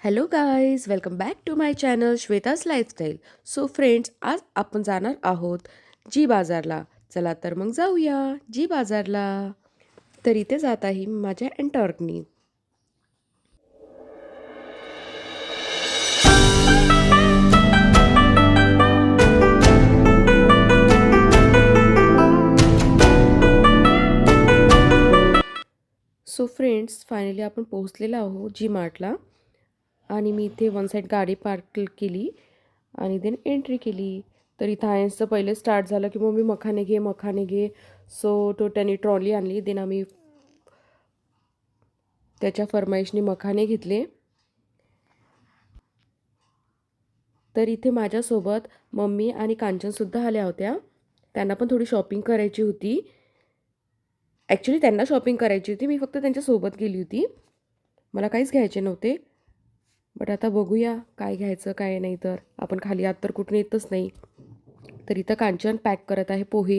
Hello guys, welcome back to my channel Shweta's lifestyle. So friends, आज आपण जाणार आहोत जी बाजारला. चला तर मग जाऊया जी बाजारला. तर इथे जात आहे मी माझ्या एंटॉर्कनी. सो फ्रेंड्स, फायनली आपण पोहोचलेलो आहोत जी मार्टला. आणि मी इथे वन साईड गाडी पार्क केली आणि देन एंट्री केली. तर इथं आयन्सचं पहिले स्टार्ट झालं की मग मी मखाने घे मखाने घे. सो तो त्याने ट्रॉली आणली. देन आम्ही त्याच्या फरमाईशनी मखाने घेतले. तर इथे माझ्यासोबत मम्मी आणि कांचनसुद्धा आल्या होत्या. त्यांना पण थोडी शॉपिंग करायची होती. ॲक्च्युली त्यांना शॉपिंग करायची होती, मी फक्त त्यांच्यासोबत गेली होती. मला काहीच घ्यायचे नव्हते. बट आता बघूया काय घ्यायचं काय नाही. तर आपण खाली आत तर कुठून येतच नाही. तर इथं कांचन पॅक करत आहे पोहे.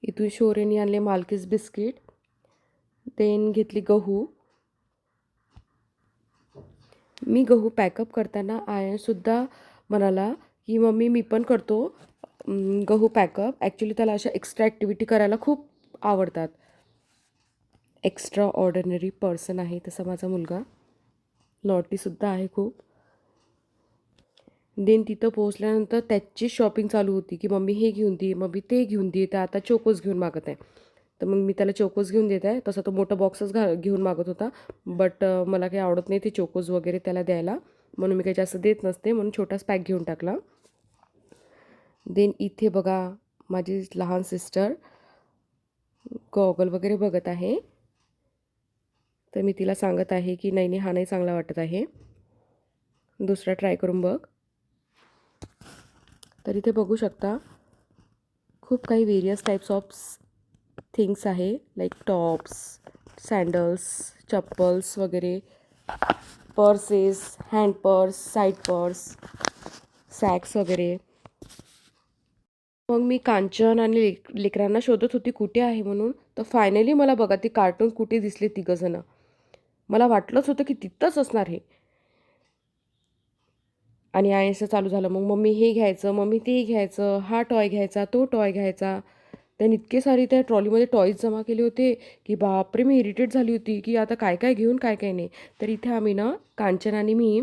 इथून शोरेने आणले मालकीस बिस्किट. देन घेतली गहू. मी गहू पॅकअप करताना आयनसुद्धा म्हणाला की मम्मी मी पण करतो गहू पॅकअप. ॲक्च्युली त्याला अशा एक्स्ट्रा ॲक्टिव्हिटी करायला खूप आवडतात. एक्स्ट्रा ऑर्डिनरी पर्सन आहे तसा माझा मुलगा. नॉटीसुद्धा आहे खूप. देन तिथं पोहोचल्यानंतर त्याची शॉपिंग चालू होती की मम्मी हे घेऊन दे, मम्मी ते घेऊन दे. तर आता चोकोज घेऊन मागत आहे. तर मग मी त्याला चोकोज घेऊन देत आहे. तसा तो मोठा बॉक्सच घेऊन मागत होता. बट मला काही आवडत नाही ते चोकोज वगैरे त्याला द्यायला, म्हणून मी काही जास्त देत नसते. म्हणून छोटाच पॅक घेऊन टाकला. देन इथे बघा माझी लहान सिस्टर गॉगल वगैरे बघत आहे. तर मी तिला सांगत आहे की नाही नाही, हा नाही चांगला वाटत आहे, दुसरा ट्राय करून बघ. तर इथे बघू शकता खूप काही वेरियस टाईप्स ऑफ थिंग्स आहे. लाईक टॉप्स, सँडल्स, चप्पल्स वगैरे, purses, hand purse, side purse, sacks वगैरे. मग मी कांचन आणि लेकरांना शोधत होती कुठे आहे म्हणून. तर फायनली मला बघा ती कार्टून कुठे दिसले तिघंजणं. मला वाटलंच होतं की तिथंच असणार हे. आणि आयचं चालू झालं मग मम्मी हे घ्यायचं, मम्मी ते घ्यायचं, हा टॉय घ्यायचा, तो टॉय घ्यायचा. त्याने इतके सारे त्या ट्रॉलीमध्ये टॉयज जमा केले होते की बापरे, मी इरिटेट झाली होती की आता काय काय घेऊन काय काय नाही. तर इथे आम्ही ना कांचन आणि मी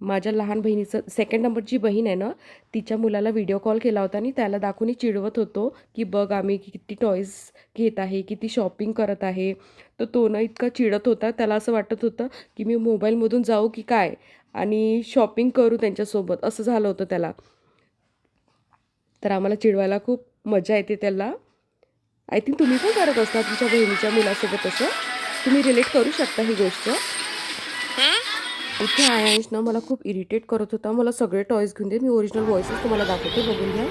माझ्या लहान बहिणीचं सेकंड नंबरची बहीण आहे ना, तिच्या मुलाला व्हिडिओ कॉल केला होता आणि त्याला दाखवून चिडवत होतो की बघ आम्ही किती टॉयज घेत आहे, किती शॉपिंग करत आहे. तर तो ना इतका चिडत होता, त्याला असं वाटत होतं की मी मोबाईलमधून जाऊ की काय आणि शॉपिंग करू त्यांच्यासोबत, असं झालं होतं त्याला. तर आम्हाला चिडवायला खूप मजा येते त्याला. आय थिंक तुम्ही पण करत असता तुमच्या बहिणीच्या मुलासोबत असं. तुम्ही रिलेट करू शकता ही गोष्ट. इथे आयांशनं मला खूप इरिटेट करत होता. मला सगळे टॉयज घेऊन दे. मी ओरिजिनल व्हॉइसेस तुम्हाला दाखवते, बघून घ्या.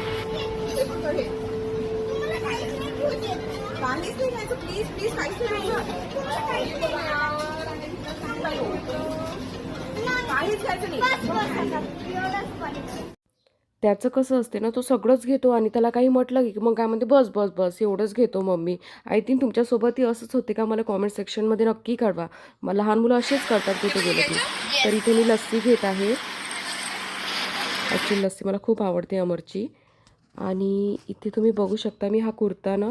त्याचं कसं असते ना, तो सगळंच घेतो आणि त्याला काही म्हटलं की मग काय म्हणते, बस बस बस एवढंच घेतो मम्मी. आय थिंक तुमच्यासोबतही असंच होते का, मला कॉमेंट सेक्शनमध्ये नक्की कळवा. मला लहान मुलं असेच करतात तिथे गेलं की. तर इथे मी लस्सी घेत आहे. ॲक्च्युली लस्सी मला खूप आवडते अमरची. आणि इथे तुम्ही बघू शकता मी हा कुर्ता ना,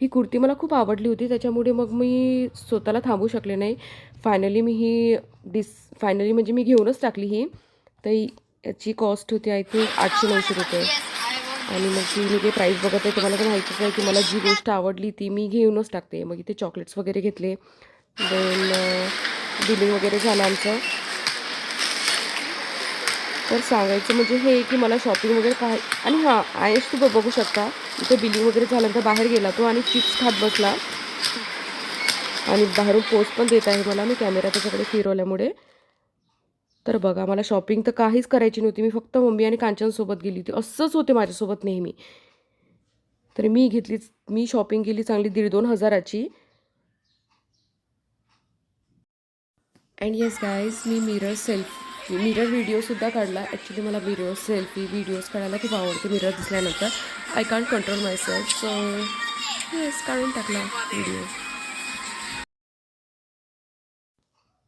ही कुर्ती मला खूप आवडली होती, त्याच्यामुळे मग मी स्वतःला थांबू शकले नाही. फायनली मी ही फायनली म्हणजे मी घेऊनच टाकली ही. तर याची कॉस्ट होती आय थिंक 800-900 रुपये. आणि मग ती मी जे प्राईस बघत आहे तुम्हाला तर माहितीच आहे की मला जी गोष्ट आवडली ती मी घेऊनच टाकते. मग इथे चॉकलेट्स वगैरे घेतले. देन बिलिंग वगैरे झालं आमचं. तर सांगायचं म्हणजे हे की मला शॉपिंग वगैरे काय. आणि हां, आयश तू बघू शकता इथे बिलिंग वगैरे झाल्यानंतर बाहेर गेला तो आणि चिप्स खात बसला. आणि बाहेरून पोस्ट पण देत आहे मला, मी कॅमेरा त्याच्याकडे फिरवल्यामुळे. तर बघा मला शॉपिंग तर काहीच करायची नव्हती. मी फक्त मम्मी आणि कांचनसोबत गेली होती. असंच होते माझ्यासोबत नेहमी. तर मी शॉपिंग केली चांगली 1,500-2 हजाराची. And yes guys, me mirror व्हिडिओसुद्धा काढला. ॲक्च्युली मला मिरर सेल्फी व्हिडिओज काढायला खूप आवडते. मिरर दिसल्यानंतर I can't control my self. So yes, काढून टाकला व्हिडिओ.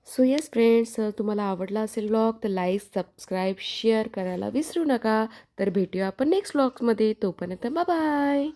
सो येस फ्रेंड्स, तुम्हाला आवडला असेल व्लॉग तर लाईक, सबस्क्राईब, शेअर करायला विसरू नका. तर भेटूया आपण नेक्स्ट व्लॉग्समध्ये. तोपर्यंत बाय बाय.